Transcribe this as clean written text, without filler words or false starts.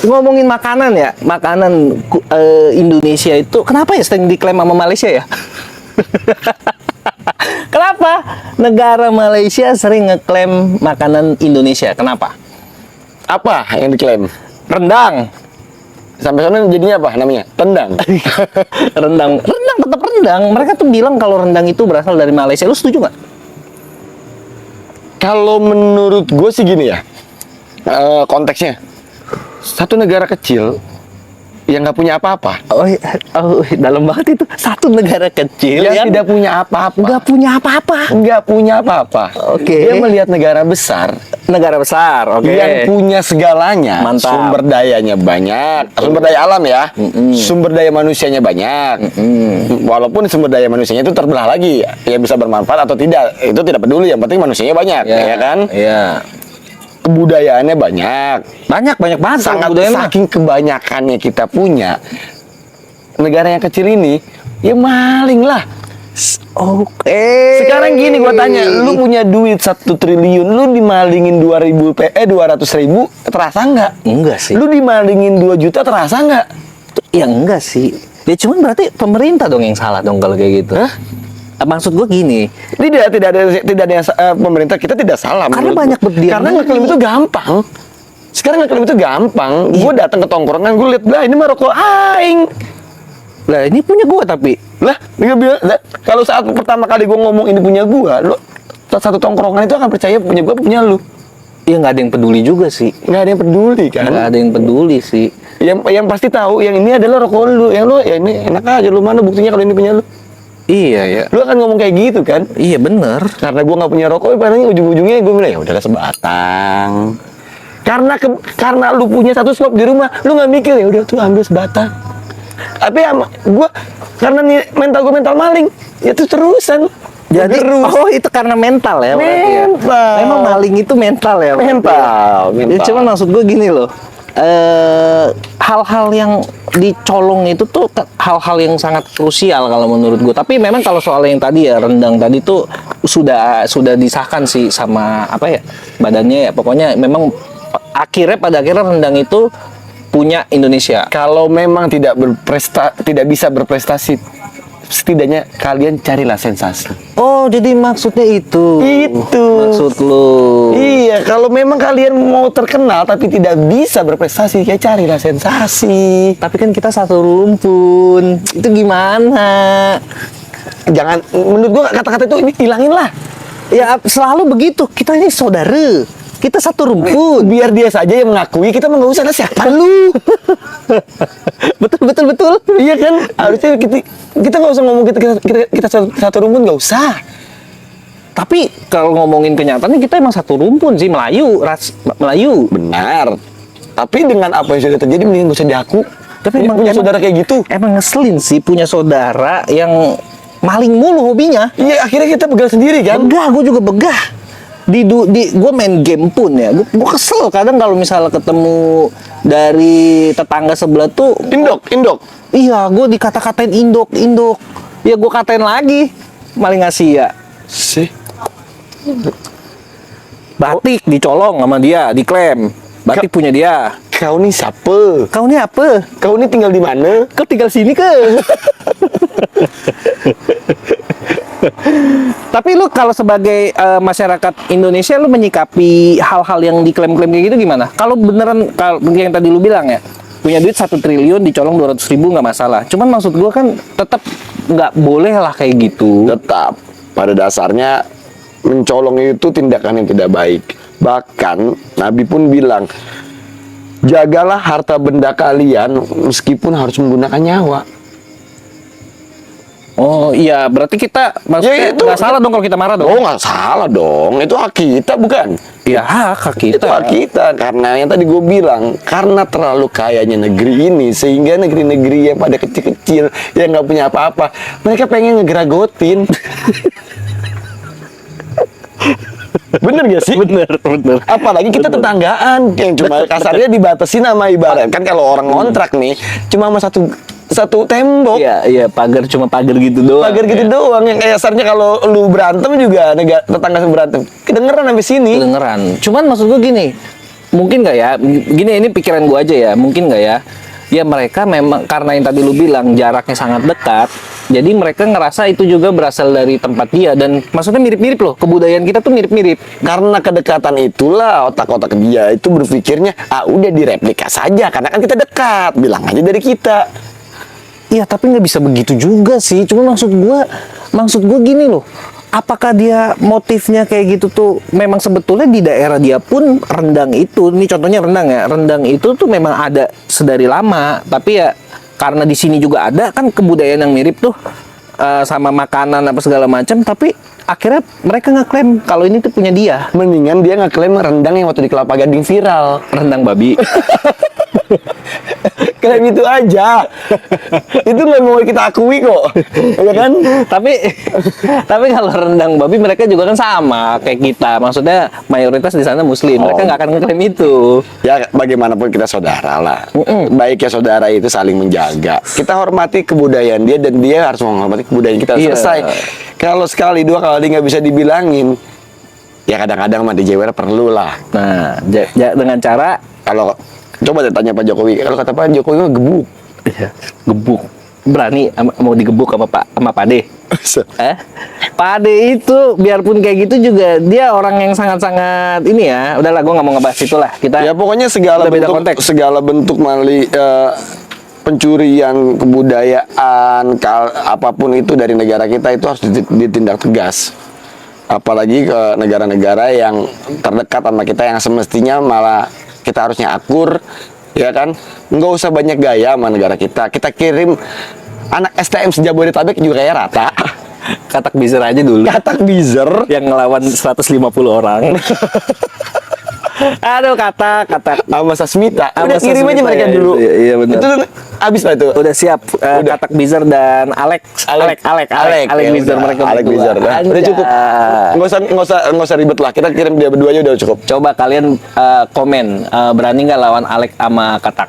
ngomongin makanan ya, makanan Indonesia itu kenapa ya sering diklaim sama Malaysia ya? Kenapa negara Malaysia sering ngeklaim makanan Indonesia? Kenapa? Apa yang diklaim? Rendang. Sampai sana jadinya apa namanya? Tendang. Rendang tetap rendang. Mereka tuh bilang kalau rendang itu berasal dari Malaysia. Lu setuju nggak? Kalau menurut gue sih gini ya, konteksnya satu negara kecil yang nggak punya apa-apa, Dalam banget itu. Satu negara kecil yang tidak punya apa-apa, nggak punya apa-apa. nggak punya apa-apa. Oke. Dia melihat negara besar Oke. yang punya segalanya. Mantap. Sumber dayanya banyak, sumber daya alam ya, sumber daya manusianya banyak. Walaupun sumber daya manusianya itu terbelah lagi, ya bisa bermanfaat atau tidak, itu tidak peduli. Yang penting manusianya banyak, ya kan? Iya. Kebudayaannya banyak. Banyak banget. Sangat budaya mah. saking kebanyakannya kita punya, negara yang kecil ini ya maling lah. Oke. Sekarang gini gua tanya, lu punya duit 1 triliun, lu dimalingin 200.000 terasa nggak? Enggak sih. Lu dimalingin 2 juta terasa nggak? Ya enggak sih. Ya cuman berarti pemerintah dong yang salah dong kalau kayak gitu. Hah? Maksud gua gini. Tidak ada yang pemerintah kita tidak salah. Karena menurut banyak gua. berdiam Karena diri. ngeklaim itu gampang. Sekarang ngeklaim itu gampang. Gue datang ke tongkrongan, gue lihat lah ini mah rokok aing. Lah ini punya gua tapi. Lah, dia bilang, kalau saat pertama kali gue ngomong ini punya gua, lo satu tongkrongan itu akan percaya punya gua punya lu. Ya nggak ada yang peduli juga sih. Nggak ada yang peduli kan? Nggak ada yang peduli sih. Yang pasti tahu yang ini adalah rokok lu, yang lu ya ini enak aja, lu mana buktinya kalau ini punya lu? Iya ya. Lu akan ngomong kayak gitu kan? Iya bener. Karena gua nggak punya rokok, paling ujung-ujungnya gue bilang ya udahlah sebatang. Karena lu punya satu slop di rumah, lu nggak mikir ya udah tuh ambil sebatang. Tapi gua karena mental gue mental maling, ya tuh terusan. Jadi Terus. itu karena mental ya berarti ya? Mental. Memang maling itu mental ya berarti Mental. ya? Cuman maksud gue gini loh, hal-hal yang dicolong itu tuh hal-hal yang sangat krusial kalau menurut gue. Tapi memang kalau soal yang tadi ya rendang tadi tuh sudah disahkan sih sama apa ya badannya ya. Pokoknya memang pada akhirnya rendang itu punya Indonesia. Kalau memang tidak bisa berprestasi, setidaknya kalian carilah sensasi. Oh, jadi maksudnya itu. Itu. Maksud lu. Iya, kalau memang kalian mau terkenal tapi tidak bisa berprestasi, ya carilah sensasi. Tapi kan kita satu rumpun. Itu gimana? Jangan, menurut gua kata-kata itu ini hilangin lah. Ya selalu begitu. Kita ini saudara. Kita satu rumpun. Biar dia saja yang mengakui, kita mah nggak usah. Lah siapa lu? betul. Iya kan? Harusnya kita nggak usah ngomong kita satu rumpun, nggak usah. Tapi kalau ngomongin kenyataannya kita emang satu rumpun sih, Melayu. Benar. Tapi dengan apa yang sudah terjadi, mending nggak usah diaku. Tapi emang punya saudara kayak gitu. Emang ngeselin sih punya saudara yang maling mulu hobinya. Iya, akhirnya kita begal sendiri kan? Begah, gue juga begah. Gue main game pun ya, gue kesel kadang kalau misalnya ketemu dari tetangga sebelah tuh. Indok. Iya, gue dikata-katain indok. Ya gue katain lagi, maling Asia. Sih. Batik dicolong sama dia, diklaim. Batik punya dia. Kau nih siapa? Kau ini apa? Kau ini tinggal di mana? Kau tinggal sini ke? Tapi lu kalau sebagai masyarakat Indonesia, lu menyikapi hal-hal yang diklaim-klaim kayak gitu gimana? Kalau beneran, kalau yang tadi lu bilang ya, punya duit 1 triliun dicolong 200.000 nggak masalah. Cuman maksud gua kan tetap nggak boleh lah kayak gitu. Tetap pada dasarnya mencolong itu tindakan yang tidak baik. Bahkan Nabi pun bilang, jagalah harta benda kalian meskipun harus menggunakan nyawa. Oh iya, berarti kita maksudnya Ya, itu nggak salah dong kalau kita marah dong. Oh, nggak salah dong. Itu hak kita, bukan? Ya hak kita. Itu hak kita. Karena yang tadi gue bilang, karena terlalu kayanya negeri ini, sehingga negeri-negeri yang pada kecil-kecil, yang nggak punya apa-apa, mereka pengen ngegeragotin. Bener gak sih? Bener. Apalagi kita tetanggaan, yang cuma kasarnya dibatasi nama ibarat. Kan kalau orang ngontrak nih, cuma sama satu tembok. Iya, pagar cuma pagar gitu doang. Pagar gitu doang, yang kayak kasarnya kalau lu berantem juga tetangga berantem kedengeran sampai sini. Kedengeran. Cuman maksud gue gini, mungkin nggak ya? Gini, ini pikiran gua aja ya. Mungkin nggak ya? Ya mereka memang karena yang tadi lu bilang jaraknya sangat dekat, jadi mereka ngerasa itu juga berasal dari tempat dia dan maksudnya mirip-mirip loh. Kebudayaan kita tuh mirip-mirip. Karena kedekatan itulah otak-otak dia itu berpikirnya, udah direplika saja karena kan kita dekat, bilang aja dari kita. Iya, tapi nggak bisa begitu juga sih. Cuma maksud gua gini loh. Apakah dia motifnya kayak gitu tuh memang sebetulnya di daerah dia pun rendang itu, ini contohnya rendang ya, rendang itu tuh memang ada sedari lama, tapi ya karena di sini juga ada kan kebudayaan yang mirip tuh sama makanan apa segala macam, tapi akhirnya mereka ngeklaim kalau ini tuh punya dia. Mendingan dia ngeklaim rendang yang waktu di Kelapa Gading viral. Rendang babi. Klaim itu aja. Itu nggak mau kita akui kok, ya kan? tapi kalau rendang babi mereka juga kan sama kayak kita. Maksudnya mayoritas di sana Muslim. Mereka nggak akan ngeklaim itu. Ya bagaimanapun kita saudara lah. Baiknya saudara itu saling menjaga. Kita hormati kebudayaan dia dan dia harus menghormati kebudayaan kita. Iya. Selesai. Kalau sekali dua kali nggak bisa dibilangin, ya kadang-kadang mah dijewer perlu lah. Nah, dengan cara Kalau coba deh tanya Pak Jokowi, kalau kata Pak Jokowi mah gebuk. gebuk, berani mau digebuk sama Pak Ade. Pak Ade itu biarpun kayak gitu juga dia orang yang sangat-sangat ini ya. Udahlah, gue nggak mau ngebahas itulah. Kita Ya pokoknya segala udah beda bentuk, konteks. segala bentuk pencurian kebudayaan, apapun itu dari negara kita itu harus ditindak tegas. Apalagi ke negara-negara yang terdekat sama kita yang semestinya malah kita harusnya akur, ya kan? Nggak usah banyak gaya sama negara kita. Kita kirim anak STM sejabodetabek juga kayak rata. Katak Bizer aja dulu Katak Bizer yang ngelawan 150 orang. Aduh, kata sama Sasmita. Sama Udah kirim aja Sasmita, mereka ya, dulu. iya, benar. Itu abis lah itu. udah siap. Katak Bizer dan Alek Bizer, mereka Alek berdua. Bizer. Udah Anjay. cukup. Nggak usah ribet lah. Kita kirim dia berdua aja udah cukup. Coba kalian komen, berani nggak lawan Alek sama Katak?